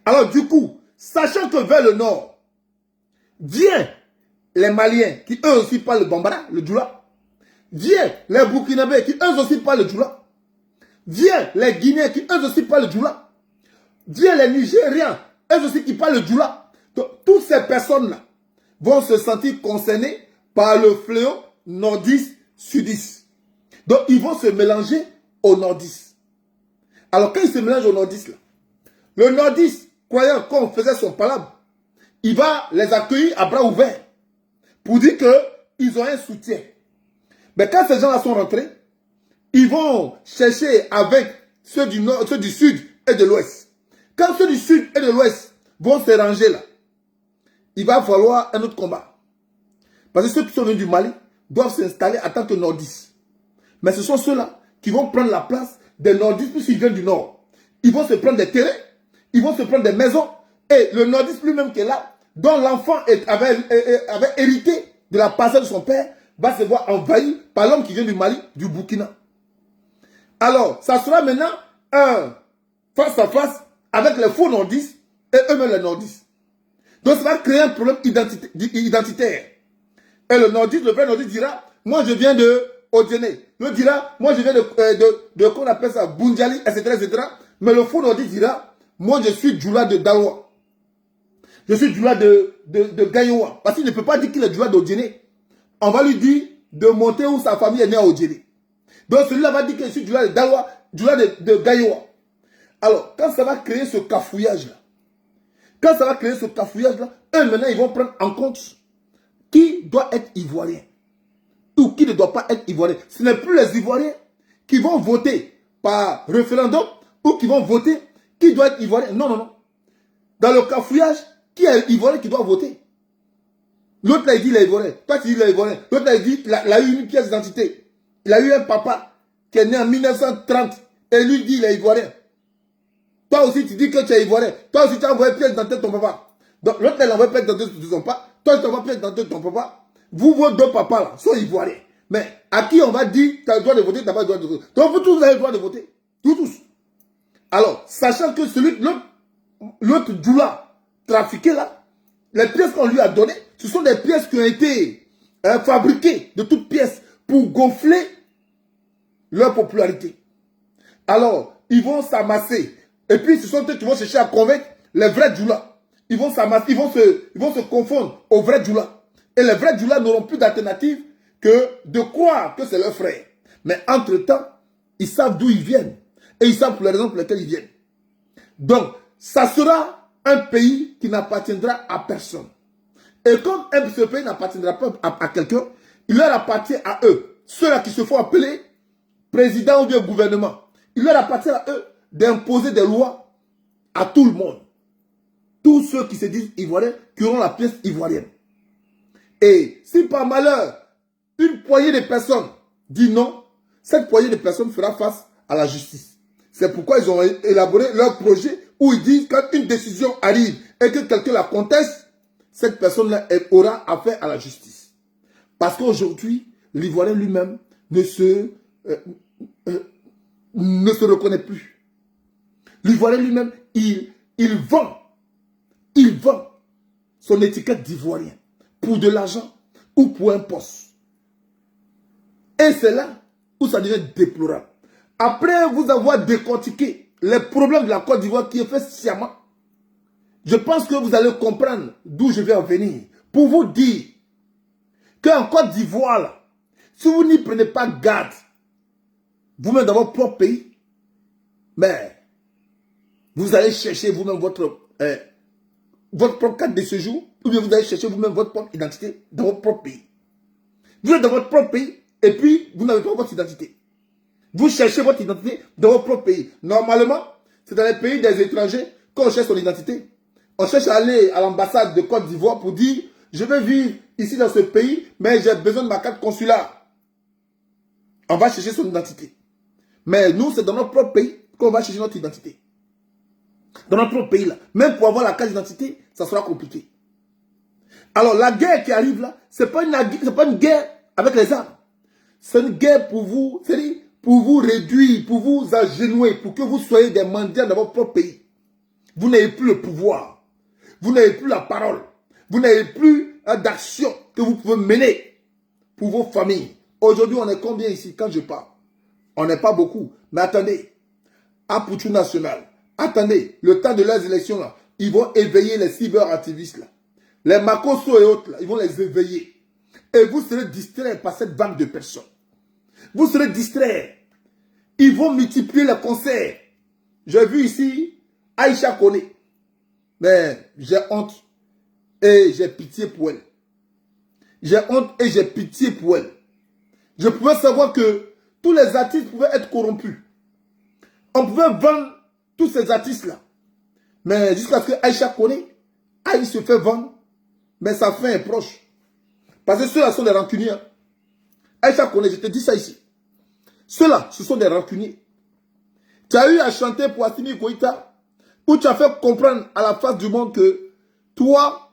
Alors du coup, sachant que vers le nord, vient les Maliens qui eux aussi parlent le bambara, le djoula. Vient les Burkinabés qui eux aussi parlent le djoula. Vient les Guinéens qui eux aussi parlent le djoula. Vient les Nigériens, eux aussi qui parlent le djoula. Donc, toutes ces personnes-là vont se sentir concernées par le fléau nordiste-sudiste. Donc, ils vont se mélanger au nordiste. Alors, quand ils se mélangent au nordiste, là, le nordiste, croyant qu'on faisait son palabre, il va les accueillir à bras ouverts pour dire qu'ils ont un soutien. Mais quand ces gens-là sont rentrés, ils vont chercher avec ceux du nord, ceux du sud et de l'ouest. Quand ceux du sud et de l'ouest vont se ranger là, il va falloir un autre combat. Parce que ceux qui sont venus du Mali doivent s'installer en tant que nordistes. Mais ce sont ceux-là qui vont prendre la place des nordistes puisqu'ils viennent du nord. Ils vont se prendre des terrains, ils vont se prendre des maisons. Et le nordiste lui-même qui est là, dont l'enfant avait hérité de la parcelle de son père, va se voir envahi par l'homme qui vient du Mali, du Burkina. Alors, ça sera maintenant un face à face avec les faux nordistes et eux-mêmes les nordistes. Donc ça va créer un problème identitaire. Et le nordiste, le vrai nordiste dira, moi je viens de Odjene. L'autre dira, moi je viens de qu'on appelle ça, Bunjali, etc., etc. Mais le faux nordiste dira, moi je suis Djoula de Dalwa. Je suis Djoula de Gayowa. Parce qu'il ne peut pas dire qu'il est Djoula d'Odjene. On va lui dire de monter où sa famille est née à Odjene. Donc celui-là va dire que je suis Djoula de Dalwa, Djoula de Gayowa. Alors, quand ça va créer ce cafouillage-là, eux maintenant ils vont prendre en compte qui doit être ivoirien ou qui ne doit pas être ivoirien. Ce n'est plus les Ivoiriens qui vont voter par référendum ou qui vont voter qui doit être ivoirien. Non, non, non. Dans le cafouillage, qui est ivoirien qui doit voter? L'autre là il dit il est ivoirien. Toi tu dis il est ivoirien. L'autre là il dit il a eu une pièce d'identité. Il a eu un papa qui est né en 1930 et lui dit il est ivoirien. Toi aussi, tu dis que tu es ivoirien. Toi aussi, tu as envoyé pièce d'identité de ton papa. Donc, l'autre, elle envoie pièce d'identité de son papa. Toi, tu envoies pièce d'identité de ton papa. Vous, vos deux papas, là, sont ivoiriens. Mais à qui on va dire, tu as le droit de voter, tu n'as pas le droit de voter. Donc, vous tous, vous avez le droit de voter. Tous. Alors, sachant que l'autre djoula trafiqué, là, les pièces qu'on lui a données, ce sont des pièces qui ont été fabriquées de toutes pièces pour gonfler leur popularité. Alors, ils vont s'amasser. Et puis, ce sont eux qui vont chercher à convaincre les vrais djoulas. Ils vont s'amasser, ils vont se confondre aux vrais djoulas. Et les vrais djoulas n'auront plus d'alternative que de croire que c'est leur frère. Mais entre-temps, ils savent d'où ils viennent. Et ils savent pour les raisons pour lesquelles ils viennent. Donc, ça sera un pays qui n'appartiendra à personne. Et comme ce pays n'appartiendra pas à quelqu'un, il leur appartient à eux. Ceux-là qui se font appeler président ou bien gouvernement. Il leur appartient à eux d'imposer des lois à tout le monde. Tous ceux qui se disent ivoiriens, qui auront la pièce ivoirienne. Et si par malheur, une poignée de personnes dit non, cette poignée de personnes fera face à la justice. C'est pourquoi ils ont élaboré leur projet où ils disent quand une décision arrive et que quelqu'un la conteste, cette personne-là aura affaire à la justice. Parce qu'aujourd'hui, l'Ivoirien lui-même ne se reconnaît plus. L'Ivoirien lui-même, il vend son étiquette d'Ivoirien pour de l'argent ou pour un poste. Et c'est là où ça devient déplorable. Après vous avoir décortiqué les problèmes de la Côte d'Ivoire qui est fait sciemment, je pense que vous allez comprendre d'où je vais en venir. Pour vous dire qu'en Côte d'Ivoire, si vous n'y prenez pas garde, vous-même dans votre propre pays, mais vous allez chercher vous-même votre propre carte de séjour, ou bien vous allez chercher vous-même votre propre identité dans votre propre pays. Vous êtes dans votre propre pays, et puis vous n'avez pas votre identité. Vous cherchez votre identité dans votre propre pays. Normalement, c'est dans les pays des étrangers qu'on cherche son identité. On cherche à aller à l'ambassade de Côte d'Ivoire pour dire « Je veux vivre ici dans ce pays, mais j'ai besoin de ma carte consulaire. » On va chercher son identité. Mais nous, c'est dans notre propre pays qu'on va chercher notre identité. Dans notre propre pays, là. Même pour avoir la carte d'identité, ça sera compliqué. Alors, la guerre qui arrive là, ce n'est pas une guerre avec les armes. C'est une guerre pour vous, c'est-à-dire pour vous réduire, pour vous agenouiller, pour que vous soyez des mendiants dans votre propre pays. Vous n'avez plus le pouvoir. Vous n'avez plus la parole. Vous n'avez plus d'action que vous pouvez mener pour vos familles. Aujourd'hui, on est combien ici quand je parle? On n'est pas beaucoup. Mais attendez, à Pouchou National, attendez, le temps de leurs élections, là, ils vont éveiller les cyberactivistes, là. Les Makosso et autres, là, ils vont les éveiller. Et vous serez distraits par cette vague de personnes. Vous serez distraits. Ils vont multiplier les concerts. J'ai vu ici Aïcha Kone. Mais j'ai honte et j'ai pitié pour elle. J'ai honte et j'ai pitié pour elle. Je pouvais savoir que tous les artistes pouvaient être corrompus. On pouvait vendre tous ces artistes-là. Mais jusqu'à ce que Aïcha Kone aille se faire vendre, mais sa fin est proche. Parce que ceux-là sont des rancuniers. Aïcha Kone, je te dis ça ici. Ceux-là, ce sont des rancuniers. Tu as eu à chanter pour Assimi Goïta, où tu as fait comprendre à la face du monde que toi,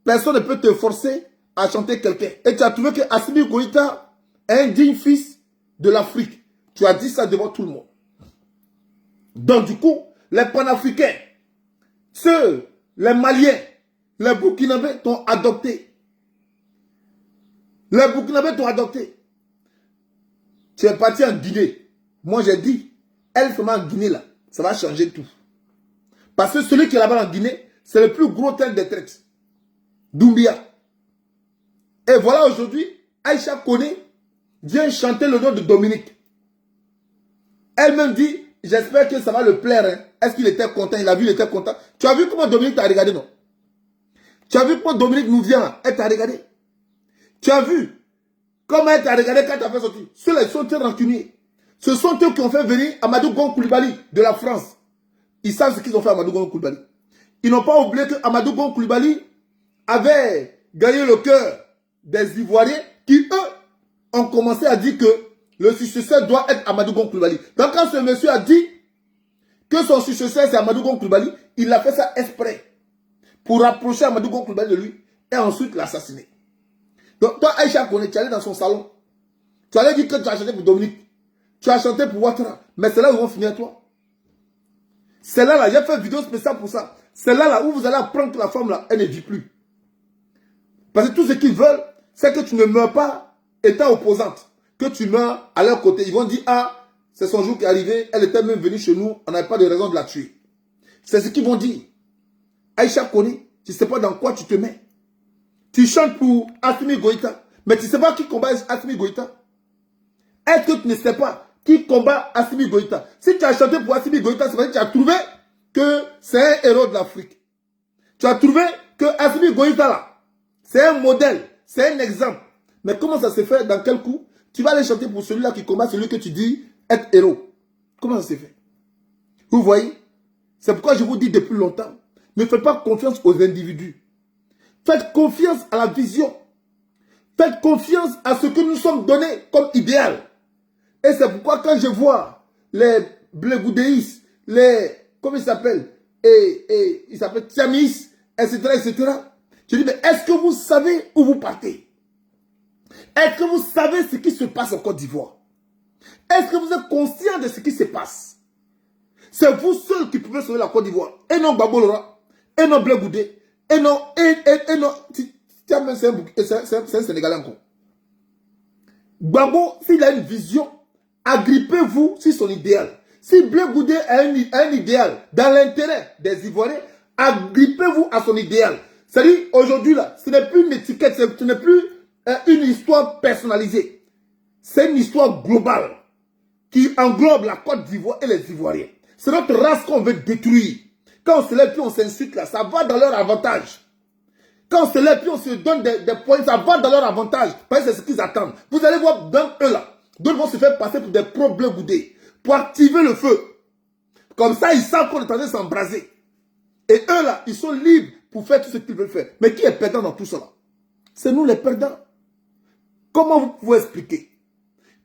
personne ne peut te forcer à chanter quelqu'un. Et tu as trouvé que Assimi Goïta est un digne fils de l'Afrique. Tu as dit ça devant tout le monde. Donc du coup, les panafricains, les Maliens, les Burkinabés t'ont adopté. Les Burkinabés t'ont adopté. Tu es parti en Guinée. Moi j'ai dit, elle seulement en Guinée là, ça va changer tout. Parce que celui qui est là-bas en Guinée, c'est le plus gros tel des traites. Doumbia. Et voilà aujourd'hui, Aïcha Kone vient chanter le nom de Dominique. Elle-même dit, j'espère que ça va le plaire. Hein. Est-ce qu'il était content? Il a vu, il était content. Tu as vu comment Dominique t'a regardé, non? Tu as vu comment Dominique nous vient là? Elle t'a regardé. Tu as vu comment elle t'a regardé quand tu as fait sortir? Ceux-là, ils sont très rancuniers. Ce sont eux qui ont fait venir Amadou Gon Coulibaly de la France. Ils savent ce qu'ils ont fait à Amadou Gon Coulibaly. Ils n'ont pas oublié que Amadou Gon Coulibaly avait gagné le cœur des Ivoiriens qui, eux, ont commencé à dire que le successeur doit être Amadou Gon Coulibaly. Donc quand ce monsieur a dit que son successeur c'est Amadou Gon Coulibaly, il a fait ça exprès pour rapprocher Amadou Gon Coulibaly de lui et ensuite l'assassiner. Donc toi Aïcha Kone, tu allais dans son salon. Tu allais dire que tu as chanté pour Dominique. Tu as chanté pour Ouattara. Mais c'est là où ils vont finir toi. C'est là, j'ai fait une vidéo spéciale pour ça. C'est là où vous allez apprendre que la femme là, elle ne vit plus. Parce que tout ce qu'ils veulent, c'est que tu ne meurs pas étant opposante. Que tu meurs à leur côté. Ils vont dire, ah, c'est son jour qui est arrivé, elle était même venue chez nous, on n'avait pas de raison de la tuer. C'est ce qu'ils vont dire. Aïcha Kone, tu ne sais pas dans quoi tu te mets. Tu chantes pour Assimi Goïta, mais tu ne sais pas qui combat Assimi Goïta. Est-ce que tu ne sais pas qui combat Assimi Goïta? Si tu as chanté pour Assimi Goïta, c'est parce que tu as trouvé que c'est un héros de l'Afrique. Tu as trouvé que Assimi Goïta là, c'est un modèle, c'est un exemple. Mais comment ça se fait? Dans quel coup? Tu vas aller chanter pour celui-là qui combat celui que tu dis être héros. Comment ça se fait? Vous voyez? C'est pourquoi je vous dis depuis longtemps, ne faites pas confiance aux individus. Faites confiance à la vision. Faites confiance à ce que nous sommes donnés comme idéal. Et c'est pourquoi quand je vois les Blegoudéis, les, comment ils s'appellent, ils s'appellent Tiamis, etc., je dis, mais est-ce que vous savez où vous partez? Est-ce que vous savez ce qui se passe en Côte d'Ivoire? Est-ce que vous êtes conscient de ce qui se passe? C'est vous seuls qui pouvez sauver la Côte d'Ivoire. Et non Gbagbo Laurent, et non Blé Goudé, et non, tiens, c'est un Sénégalais encore. Gbagbo, s'il a une vision, agrippez-vous sur son idéal. Si Blé Goudé a un idéal dans l'intérêt des Ivoiriens, agrippez-vous à son idéal. C'est-à-dire, aujourd'hui, là, ce n'est plus une étiquette, ce n'est plus une histoire personnalisée. C'est une histoire globale qui englobe la Côte d'Ivoire et les Ivoiriens. C'est notre race qu'on veut détruire. Quand on se lève puis on s'insulte là, ça va dans leur avantage. Quand on se lève puis on se donne des points, ça va dans leur avantage. Parce que c'est ce qu'ils attendent. Vous allez voir dans eux là, d'autres vont se faire passer pour des problèmes boudés, pour activer le feu. Comme ça, ils savent qu'on est en train de s'embraser. Et eux là, ils sont libres pour faire tout ce qu'ils veulent faire. Mais qui est perdant dans tout cela? C'est nous les perdants. Comment vous pouvez expliquer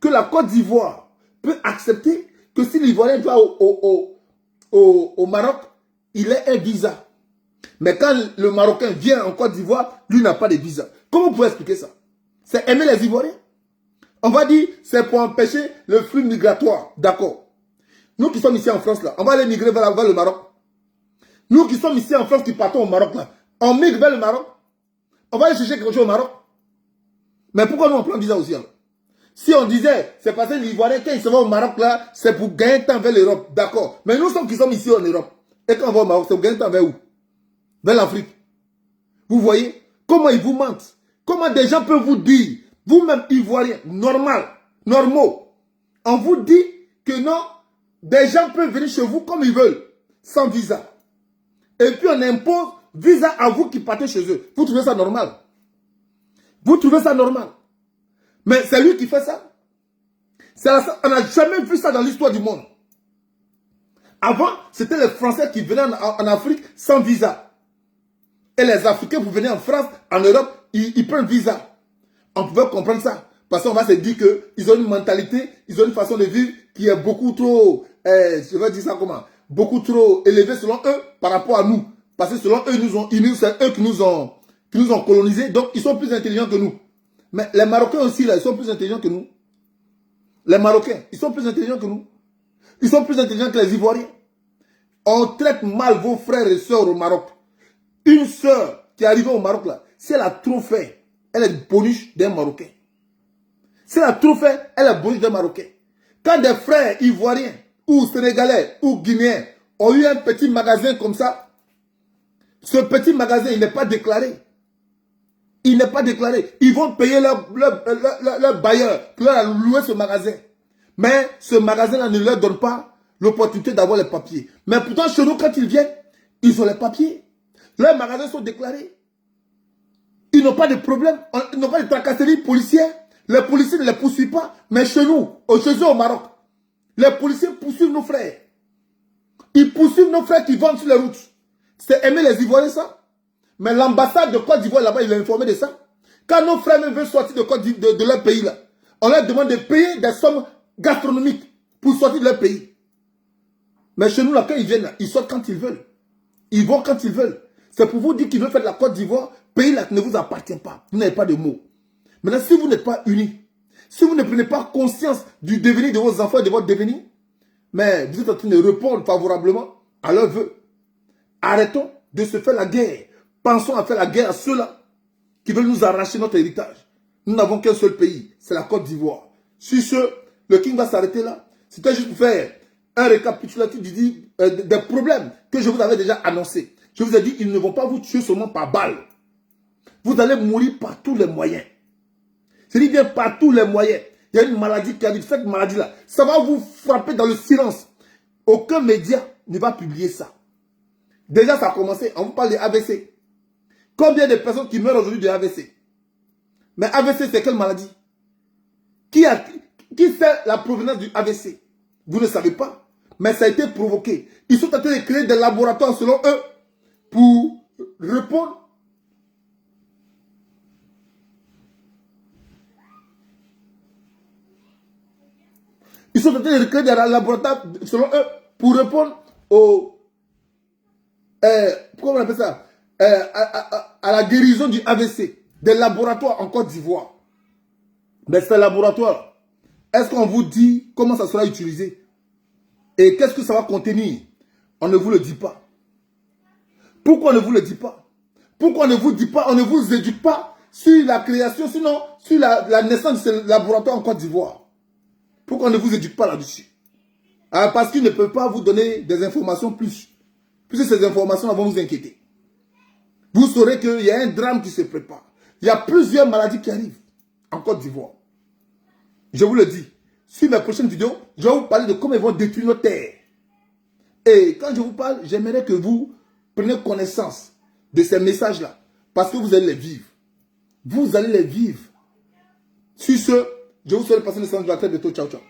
que la Côte d'Ivoire peut accepter que si l'Ivoirien va au Maroc, il ait un visa? Mais quand le Marocain vient en Côte d'Ivoire, lui n'a pas de visa. Comment vous pouvez expliquer ça? C'est aimer les Ivoiriens? On va dire, c'est pour empêcher le flux migratoire. D'accord. Nous qui sommes ici en France, là, on va aller migrer vers le Maroc. Nous qui sommes ici en France, qui partons au Maroc, là, on migre vers le Maroc. On va aller chercher quelque chose au Maroc. Mais pourquoi nous on prend visa aussi? Hein? Si on disait, c'est parce que l'Ivoirien, quand il se va au Maroc, là, c'est pour gagner temps vers l'Europe. D'accord. Mais nous qui sommes ici en Europe, et quand on va au Maroc, c'est pour gagner temps vers où? Vers l'Afrique. Vous voyez comment ils vous mentent? Comment des gens peuvent vous dire, vous-même Ivoiriens, normaux, on vous dit que non, des gens peuvent venir chez vous comme ils veulent, sans visa. Et puis on impose visa à vous qui partez chez eux. Vous trouvez ça normal? Vous trouvez ça normal? Mais c'est lui qui fait ça. On n'a jamais vu ça dans l'histoire du monde. Avant, c'était les Français qui venaient en Afrique sans visa. Et les Africains, vous venez en France, en Europe, ils prennent visa. On pouvait comprendre ça. Parce qu'on va se dire qu'ils ont une mentalité, ils ont une façon de vivre qui est beaucoup trop, je vais dire ça comment, beaucoup trop élevée selon eux par rapport à nous. Parce que selon eux, c'est eux qui nous ont colonisés, donc ils sont plus intelligents que nous. Mais les Marocains aussi, là, ils sont plus intelligents que nous. Les Marocains, ils sont plus intelligents que nous. Ils sont plus intelligents que les Ivoiriens. On traite mal vos frères et sœurs au Maroc. Une sœur qui est arrivée au Maroc, là, si elle a trop fait, elle est boniche d'un Marocain. Si elle a trop fait, elle est boniche d'un Marocain. Quand des frères ivoiriens, ou sénégalais, ou guinéens, ont eu un petit magasin comme ça, ce petit magasin, il n'est pas déclaré. Il n'est pas déclaré. Ils vont payer leur bailleur qui leur a loué ce magasin. Mais ce magasin-là ne leur donne pas l'opportunité d'avoir les papiers. Mais pourtant, chez nous, quand ils viennent, ils ont les papiers. Leurs magasins sont déclarés. Ils n'ont pas de problème. Ils n'ont pas de tracasseries policières. Les policiers ne les poursuivent pas. Mais chez nous, chez eux au Maroc, les policiers poursuivent nos frères. Ils poursuivent nos frères qui vendent sur les routes. C'est aimer les Ivoiriens, ça? Mais l'ambassade de Côte d'Ivoire, là-bas, il est informé de ça. Quand nos frères veulent sortir de leur pays, là, on leur demande de payer des sommes gastronomiques pour sortir de leur pays. Mais chez nous, là, quand ils viennent, là, ils sortent quand ils veulent. Ils vont quand ils veulent. C'est pour vous dire qu'ils veulent faire de la Côte d'Ivoire, pays là qui ne vous appartient pas. Vous n'avez pas de mots. Maintenant, si vous n'êtes pas unis, si vous ne prenez pas conscience du devenir de vos enfants et de votre devenir, mais vous êtes en train de répondre favorablement à leurs vœux. Arrêtons de se faire la guerre. Pensons à faire la guerre à ceux-là qui veulent nous arracher notre héritage. Nous n'avons qu'un seul pays, c'est la Côte d'Ivoire. Sur ce, le King va s'arrêter là. C'était juste pour faire un récapitulatif des problèmes que je vous avais déjà annoncés. Je vous ai dit, ils ne vont pas vous tuer seulement par balle. Vous allez mourir par tous les moyens. Je dis bien par tous les moyens. Il y a une maladie qui arrive. Cette maladie-là, ça va vous frapper dans le silence. Aucun média ne va publier ça. Déjà, ça a commencé. On vous parle de AVC. Combien de personnes qui meurent aujourd'hui de AVC? Mais AVC, c'est quelle maladie? Qui sait la provenance du AVC? Vous ne savez pas. Mais ça a été provoqué. Ils sont en train de créer des laboratoires selon eux pour répondre. Ils sont en train de créer des laboratoires selon eux pour répondre au... comment on appelle ça? À la guérison du AVC. Des laboratoires en Côte d'Ivoire. Mais ces laboratoires, est-ce qu'on vous dit comment ça sera utilisé? Et qu'est-ce que ça va contenir? On ne vous le dit pas. Pourquoi on ne vous le dit pas? Pourquoi on ne vous dit pas, on ne vous éduque pas sur la création, sinon sur la naissance de ce laboratoire en Côte d'Ivoire? Pourquoi on ne vous éduque pas là-dessus? Parce qu'ils ne peuvent pas vous donner des informations plus. Puisque ces informations vont vous inquiéter. Vous saurez qu'il y a un drame qui se prépare. Il y a plusieurs maladies qui arrivent en Côte d'Ivoire. Je vous le dis. Sur mes prochaines vidéos, je vais vous parler de comment ils vont détruire nos terres. Et quand je vous parle, j'aimerais que vous preniez connaissance de ces messages-là. Parce que vous allez les vivre. Vous allez les vivre. Sur ce, je vous souhaite de passer une séance de la tête de tout. Ciao, ciao.